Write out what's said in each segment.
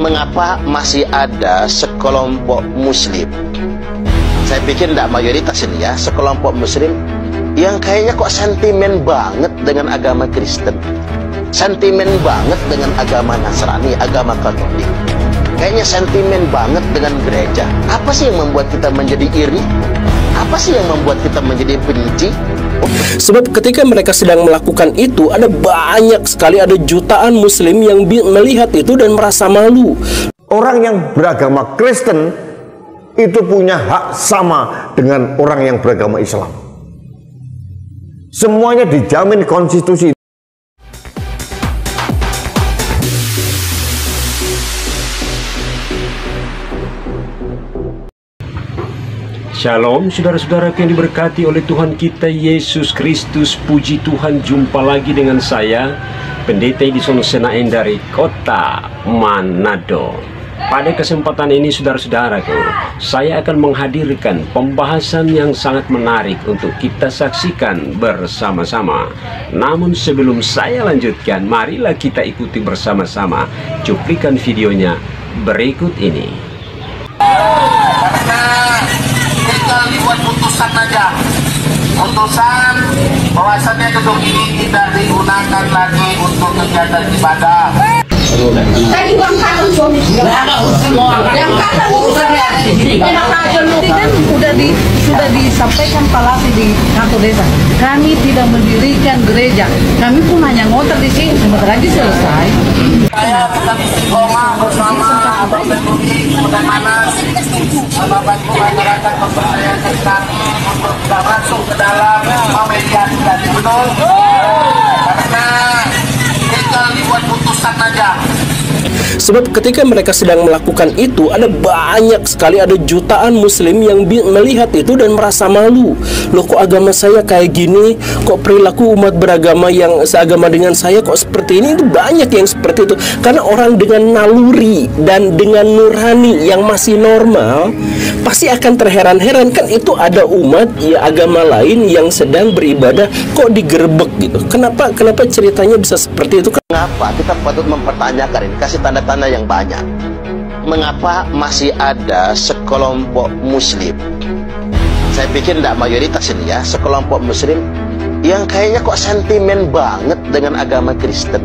Mengapa masih ada sekelompok muslim, saya pikir tidak mayoritas ini ya, sekelompok muslim yang kayaknya kok sentimen banget dengan agama Kristen, sentimen banget dengan agama Nasrani, agama Katolik, kayaknya sentimen banget dengan gereja. Apa sih yang membuat kita menjadi iri? Apa sih yang membuat kita menjadi benci? Sebab ketika mereka sedang melakukan itu, ada banyak sekali, ada jutaan muslim yang melihat itu dan merasa malu. Orang yang beragama Kristen itu punya hak sama dengan orang yang beragama Islam. Semuanya dijamin konstitusi. Shalom saudara-saudara yang diberkati oleh Tuhan kita Yesus Kristus. Puji Tuhan, jumpa lagi dengan saya Pendeta Edison Senaen dari kota Manado. Pada kesempatan ini saudara-saudaraku, saya akan menghadirkan pembahasan yang sangat menarik untuk kita saksikan bersama-sama. Namun sebelum saya lanjutkan, marilah kita ikuti bersama-sama cuplikan videonya berikut ini. Dibuat putusan aja, putusan bahwasannya gedung ini tidak digunakan lagi untuk kegiatan ibadah. Tadi uang kantor suami yang kata urusannya enak aja lu kan sudah disampaikan palasi di kantor desa. Kami tidak mendirikan gereja, kami pun hanya ngotor di sini, sebentar lagi selesai. Saya sedang istiqomah bersama Abang Benuki bagaimana membantu masyarakat mempercayakan kami untuk tidak masuk ke dalam memediasi tadi, betul? Karena tinggal dibuat putusan aja. Sebab ketika mereka sedang melakukan itu, ada banyak sekali, ada jutaan muslim yang melihat itu dan merasa malu. Loh, kok agama saya kayak gini? Kok perilaku umat beragama yang seagama dengan saya kok seperti ini? Itu banyak yang seperti itu. Karena orang dengan naluri dan dengan nurani yang masih normal pasti akan terheran-heran, kan itu ada umat ya agama lain yang sedang beribadah kok digerebek gitu. Kenapa ceritanya bisa seperti itu? Mengapa kita patut mempertanyakan ini, kasih tanda-tanda yang banyak. Mengapa masih ada sekelompok muslim, saya pikir tidak mayoritas ini ya, sekelompok muslim yang kayaknya kok sentimen banget dengan agama Kristen,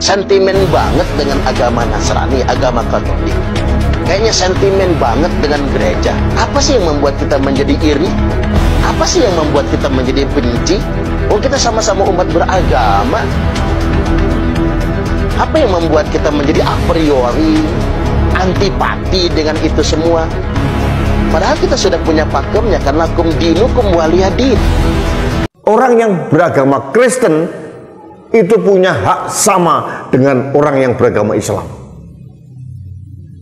sentimen banget dengan agama Nasrani, agama Katolik, kayaknya sentimen banget dengan gereja. Apa sih yang membuat kita menjadi iri? Apa sih yang membuat kita menjadi benci? Oh, kita sama-sama umat beragama. Apa yang membuat kita menjadi a priori antipati dengan itu semua? Padahal kita sudah punya pakemnya, karena kum dinukum waliyadin. Orang yang beragama Kristen itu punya hak sama dengan orang yang beragama Islam.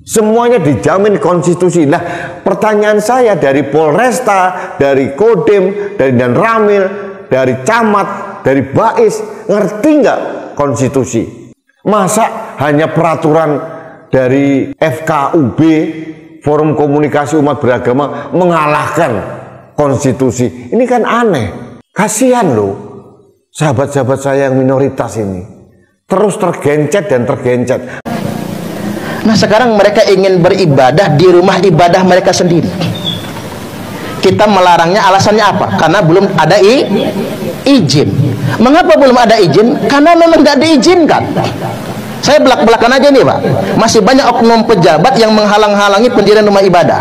Semuanya dijamin konstitusi. Nah, pertanyaan saya dari Polresta, dari Kodim, dari Dan Ramil, dari Camat, dari Bais, ngerti nggak konstitusi? Masa hanya peraturan dari FKUB, Forum Komunikasi Umat Beragama, mengalahkan konstitusi? Ini kan aneh. Kasihan loh sahabat-sahabat saya yang minoritas ini, terus tergencet dan tergencet. Nah, sekarang mereka ingin beribadah di rumah ibadah mereka sendiri. Kita melarangnya, alasannya apa? Karena belum ada izin. Mengapa belum ada izin? Karena memang tidak diizinkan. Saya belak-belakan aja nih Pak, masih banyak oknum pejabat yang menghalang-halangi pendirian rumah ibadah.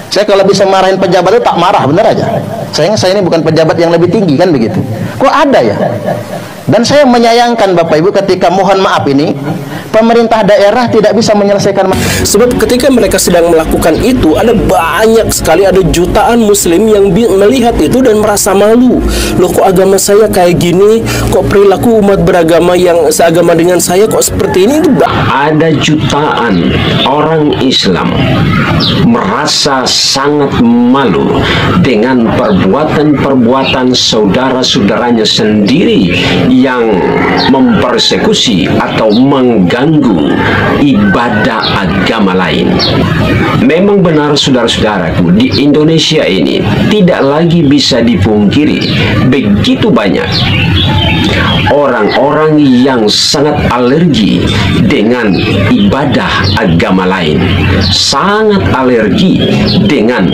Saya kalau bisa marahin pejabat itu tak marah, bener aja. Sayangnya saya ini bukan pejabat yang lebih tinggi, kan begitu. Kok ada ya? Dan saya menyayangkan Bapak Ibu ketika, mohon maaf ini, pemerintah daerah tidak bisa menyelesaikan masalah. Sebab ketika mereka sedang melakukan itu, ada banyak sekali, ada jutaan muslim yang melihat itu dan merasa malu. Loh, kok agama saya kayak gini? Kok perilaku umat beragama yang seagama dengan saya kok seperti ini? Itu ada jutaan orang Islam merasa sangat malu dengan perbuatan-perbuatan saudara-saudaranya sendiri yang mempersekusi atau mengganggu ibadah agama lain. Memang benar saudara-saudaraku, di Indonesia ini tidak lagi bisa dipungkiri begitu banyak orang-orang yang sangat alergi dengan ibadah agama lain, sangat alergi dengan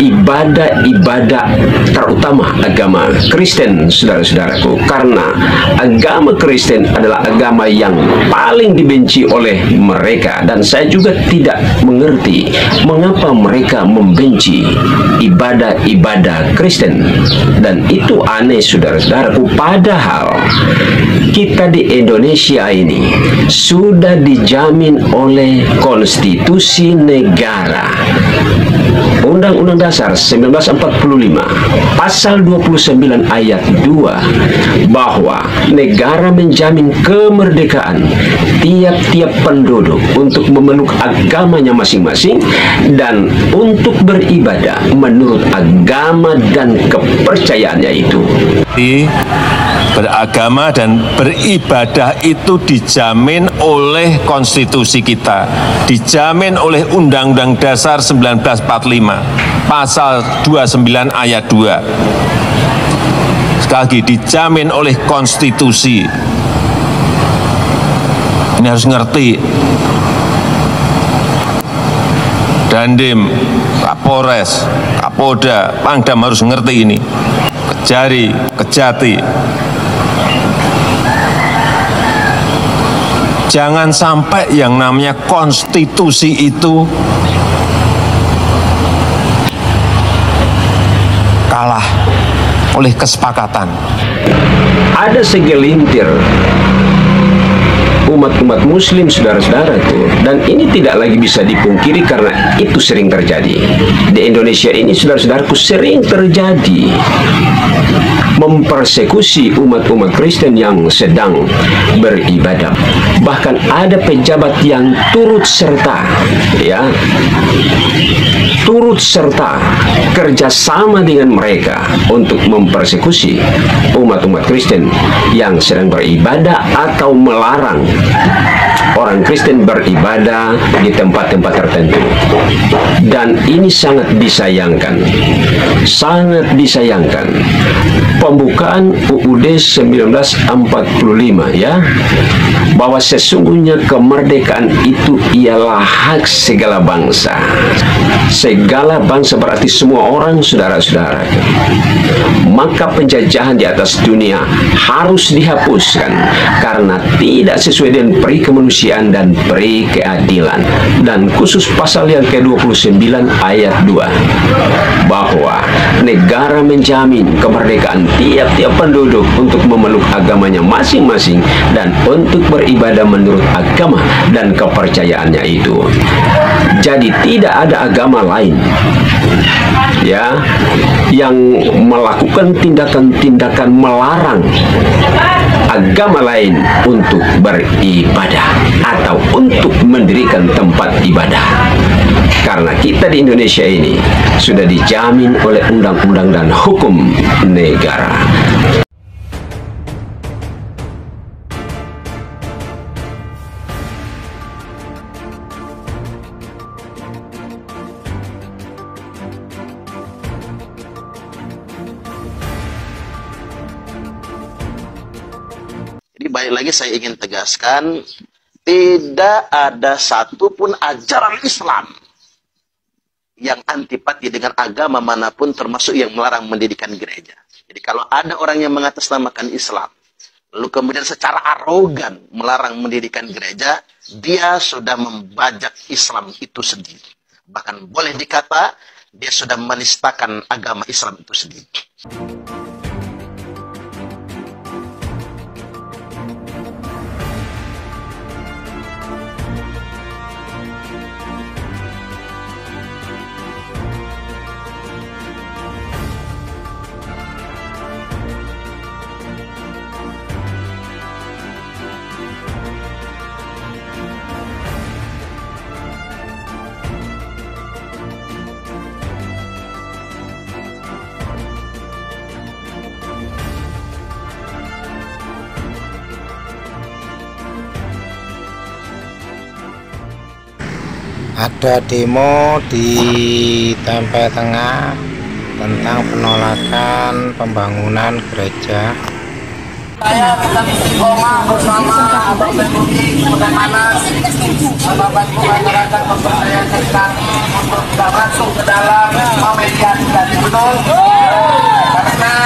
ibadah-ibadah terutama agama Kristen, saudara-saudaraku, karena agama Kristen adalah agama yang paling dibenci oleh mereka, dan saya juga tidak mengerti mengapa mereka membenci ibadah-ibadah Kristen. Dan itu aneh, saudara-saudaraku, padahal kita di Indonesia ini sudah dijamin oleh konstitusi negara, Undang-Undang Dasar 1945 pasal 29 ayat 2, bahwa negara menjamin kemerdekaan tiap-tiap penduduk untuk memeluk agamanya masing-masing dan untuk beribadah menurut agama dan kepercayaannya itu. Beragama dan beribadah itu dijamin oleh konstitusi kita, dijamin oleh Undang-Undang Dasar 1945 pasal 29 ayat 2. Sekali lagi, dijamin oleh konstitusi. Ini harus ngerti. Dandim, Kapolres, Kapolda, Pangdam harus ngerti ini. Kejari, Kejati. Jangan sampai yang namanya konstitusi itu kalah oleh kesepakatan. Ada segelintir umat-umat muslim, saudara-saudara tuh, dan ini tidak lagi bisa dipungkiri karena itu sering terjadi di Indonesia ini, saudara-saudaraku, sering terjadi mempersekusi umat-umat Kristen yang sedang beribadah. Bahkan ada pejabat yang turut serta, ya, turut serta kerjasama dengan mereka untuk mempersekusi umat-umat Kristen yang sedang beribadah atau melarang orang Kristen beribadah di tempat-tempat tertentu. Dan ini sangat disayangkan, sangat disayangkan. Pembukaan UUD 1945, ya, bahwa sesungguhnya kemerdekaan itu ialah hak segala bangsa. Segala bangsa berarti semua orang, saudara-saudara. Maka penjajahan di atas dunia harus dihapuskan karena tidak sesuai dengan peri kemanusiaan dan peri keadilan. Dan khusus pasal yang ke-29 ayat 2, bahwa negara menjamin kemerdekaan tiap-tiap penduduk untuk memeluk agamanya masing-masing dan untuk beribadah menurut agama dan kepercayaannya itu. Jadi tidak ada agama lain, ya, yang melakukan tindakan-tindakan melarang agama lain untuk beribadah atau untuk mendirikan tempat ibadah. Karena kita di Indonesia ini sudah dijamin oleh undang-undang dan hukum negara. Jadi balik lagi saya ingin tegaskan, tidak ada satupun ajaran Islam yang antipati dengan agama manapun, termasuk yang melarang mendirikan gereja. Jadi kalau ada orang yang mengatasnamakan Islam, lalu kemudian secara arogan melarang mendirikan gereja, dia sudah membajak Islam itu sendiri. Bahkan boleh dikata, dia sudah menistakan agama Islam itu sendiri. Ada demo di Tempe Tengah tentang penolakan pembangunan gereja. Saya tetap istiqomah bersama Abang Benudi, bagaimana membantu masyarakat mempercayakan kami untuk tidak masuk ke dalam memediasi, betul? Karena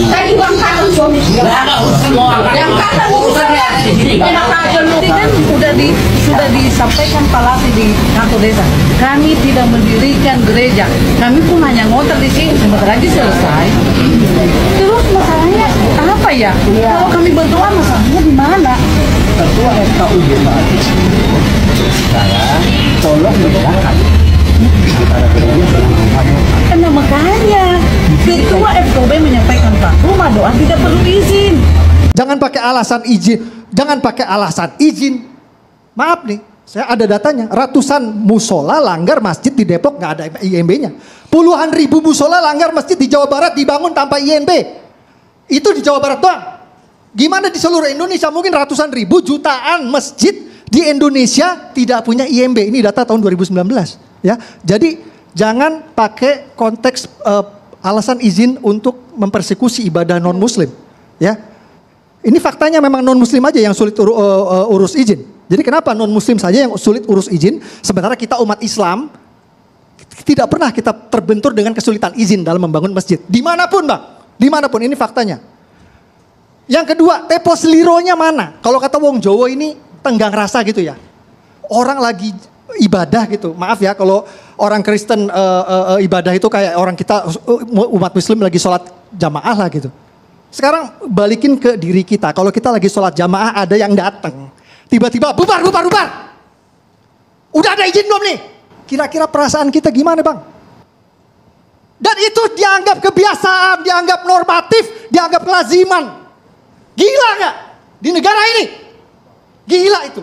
Tadi uang kangen suami yang kangen urusannya enak aja lu kan sudah disampaikan Pak Lati di kantor desa. Kami tidak mendirikan gereja, kami pun hanya ngotor di sini, sebentar lagi selesai. Terus masalahnya apa ya? Kalau kami berdoa masalahnya di mana? Ketua FKUB sekarang tolong bedakan antara keduanya. Karena makanya Ketua FKUB menyampaikan Pak, rumah doa tidak perlu izin. Jangan pakai alasan izin, jangan pakai alasan izin. Maaf nih, saya ada datanya. Ratusan musola langgar masjid di Depok nggak ada IMB-nya. Puluhan ribu musola langgar masjid di Jawa Barat dibangun tanpa IMB. Itu di Jawa Barat doang. Gimana di seluruh Indonesia? Mungkin ratusan ribu, jutaan masjid di Indonesia tidak punya IMB. Ini data tahun 2019. Ya, jadi jangan pakai konteks alasan izin untuk mempersekusi ibadah non Muslim. Ya, ini faktanya memang non Muslim aja yang sulit urus izin. Jadi kenapa non Muslim saja yang sulit urus izin, sementara kita umat Islam tidak pernah kita terbentur dengan kesulitan izin dalam membangun masjid. Dimanapun bang, dimanapun, ini faktanya. Yang kedua, tempo selironya mana? Kalau kata wong Jawa ini tenggang rasa gitu ya. Orang lagi ibadah gitu, maaf ya kalau orang Kristen ibadah itu kayak orang kita umat Muslim lagi sholat jamaah lah gitu. Sekarang balikin ke diri kita, kalau kita lagi sholat jamaah ada yang datang, tiba-tiba bubar. Udah ada izin belum nih? Kira-kira perasaan kita gimana bang? Dan itu dianggap kebiasaan, dianggap normatif, dianggap kelaziman. Gila gak? Di negara ini? Gila itu.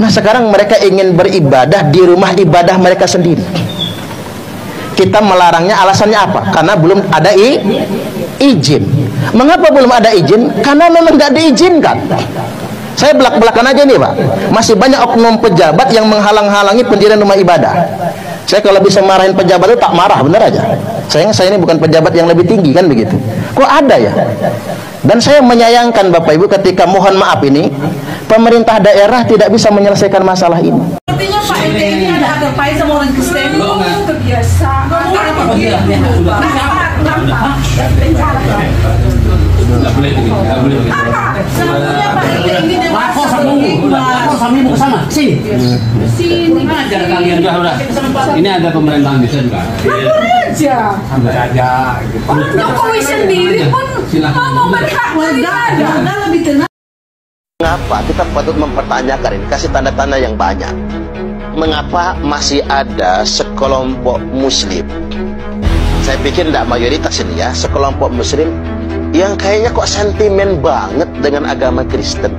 Nah sekarang mereka ingin beribadah di rumah ibadah mereka sendiri. Kita melarangnya alasannya apa? Karena belum ada izin. Mengapa belum ada izin? Karena memang nggak diizinkan. Saya belak-belakan aja nih Pak. Masih banyak oknum pejabat yang menghalang-halangi pendirian rumah ibadah. Saya kalau bisa marahin pejabat itu tak marah, bener aja. Sayangnya saya ini bukan pejabat yang lebih tinggi kan begitu. Kok ada ya? Dan saya menyayangkan Bapak Ibu ketika mohon maaf ini pemerintah daerah tidak bisa menyelesaikan masalah ini. Artinya Pak RT ini ada agar sama orang Kristen. Kebiasaan. Nggak boleh begini, nggak boleh begini. Sebetulnya Pak RT ini Lapor sama ibu ke sana, sini. Sini. Ajar kalian udah. Ini ada pemerintahan desa juga. Lapor aja. Sampai aja. Jokowi sendiri pun mau berhak ada lebih tenang. Mengapa kita patut mempertanyakan ini, kasih tanda-tanda yang banyak. Mengapa masih ada sekelompok muslim, saya pikir tidak mayoritas ini ya, sekelompok muslim yang kayaknya kok sentimen banget dengan agama Kristen,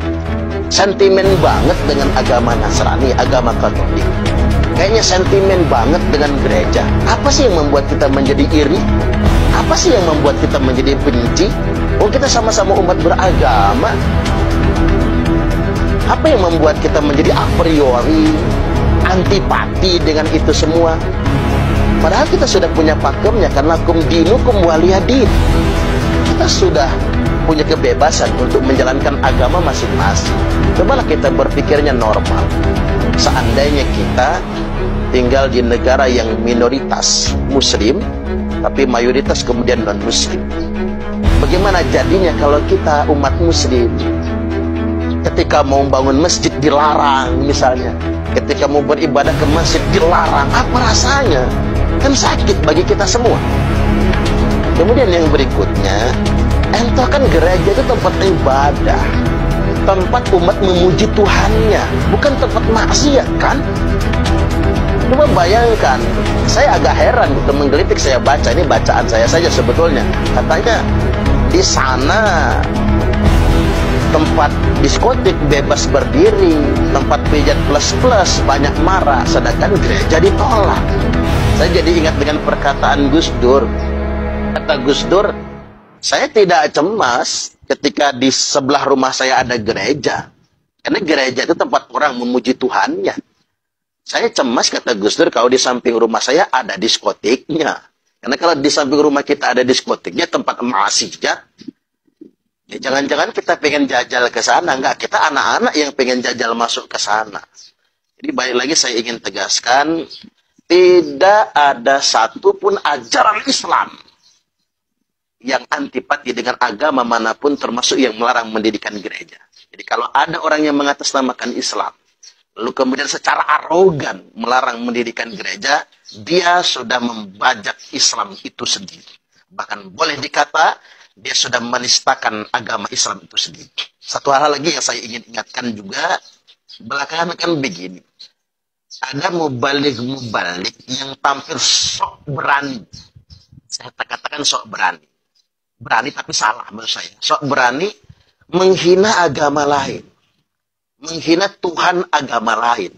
sentimen banget dengan agama Nasrani, agama Katolik, kayaknya sentimen banget dengan gereja. Apa sih yang membuat kita menjadi iri? Apa sih yang membuat kita menjadi benci? Oh, kita sama-sama umat beragama. Apa yang membuat kita menjadi a priori antipati dengan itu semua? Padahal kita sudah punya pakemnya, karena kum dinukum waliyadin. Kita sudah punya kebebasan untuk menjalankan agama masing-masing. Cobalah kita berpikirnya normal. Seandainya kita tinggal di negara yang minoritas muslim, tapi mayoritas kemudian non-muslim. Bagaimana jadinya kalau kita umat muslim ketika mau bangun masjid dilarang misalnya, ketika mau beribadah ke masjid dilarang? Apa rasanya? Kan sakit bagi kita semua. Kemudian yang berikutnya, entah kan gereja itu tempat ibadah, tempat umat memuji Tuhannya, bukan tempat maksiat kan? Coba bayangkan, saya agak heran gitu menggelitik, saya baca, ini bacaan saya saja sebetulnya. Katanya di sana tempat diskotik bebas berdiri, tempat pijat plus-plus banyak marah, sedangkan gereja ditolak. Saya jadi ingat dengan perkataan Gus Dur. Kata Gus Dur, saya tidak cemas ketika di sebelah rumah saya ada gereja, karena gereja itu tempat orang memuji Tuhannya. Saya cemas, kata Gus Dur, kalau di samping rumah saya ada diskotiknya. Karena kalau di samping rumah kita ada diskotiknya, tempat maksiat, ya jangan-jangan kita pengen jajal ke sana. Enggak, kita anak-anak yang pengen jajal masuk ke sana. Jadi balik lagi saya ingin tegaskan, tidak ada satupun ajaran Islam yang antipati dengan agama manapun, termasuk yang melarang mendirikan gereja. Jadi kalau ada orang yang mengatasnamakan Islam, lalu kemudian secara arogan melarang mendirikan gereja, dia sudah membajak Islam itu sendiri. Bahkan boleh dikata, dia sudah menistakan agama Islam itu sendiri. Satu hal lagi yang saya ingin ingatkan juga, belakangan kan begini. Ada mubalik-mubalik yang tampil sok berani. Saya katakan sok berani. Berani tapi salah menurut saya. Sok berani menghina agama lain. Menghina Tuhan agama lain.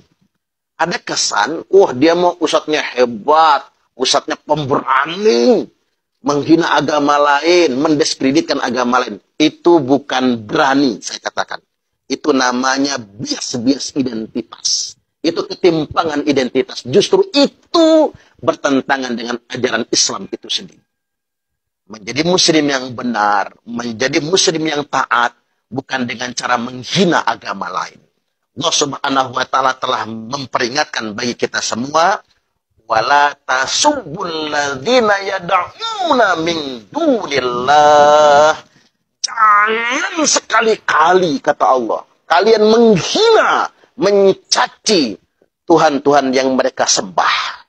Ada kesan, wah dia mau ustadznya hebat, ustadznya pemberani. Menghina agama lain, mendiskreditkan agama lain. Itu bukan berani, saya katakan. Itu namanya bias-bias identitas. Itu ketimpangan identitas. Justru itu bertentangan dengan ajaran Islam itu sendiri. Menjadi muslim yang benar, menjadi muslim yang taat, bukan dengan cara menghina agama lain. Allah Subhanahu wa Ta'ala telah memperingatkan bagi kita semua, wala tasubbul ladzina yad'una min dunillah. Jangan sekali-kali, kata Allah, kalian menghina, mencaci Tuhan-Tuhan yang mereka sembah.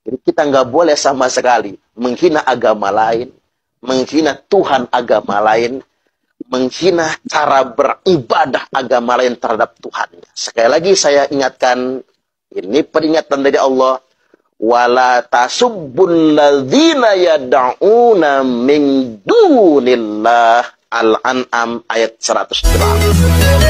Jadi kita nggak boleh sama sekali menghina agama lain, menghina Tuhan agama lain, menghina cara beribadah agama lain terhadap Tuhan. Sekali lagi saya ingatkan, ini peringatan dari Allah, wala tasubbul ladzina yad'una min dunillah. Al-An'am ayat 108.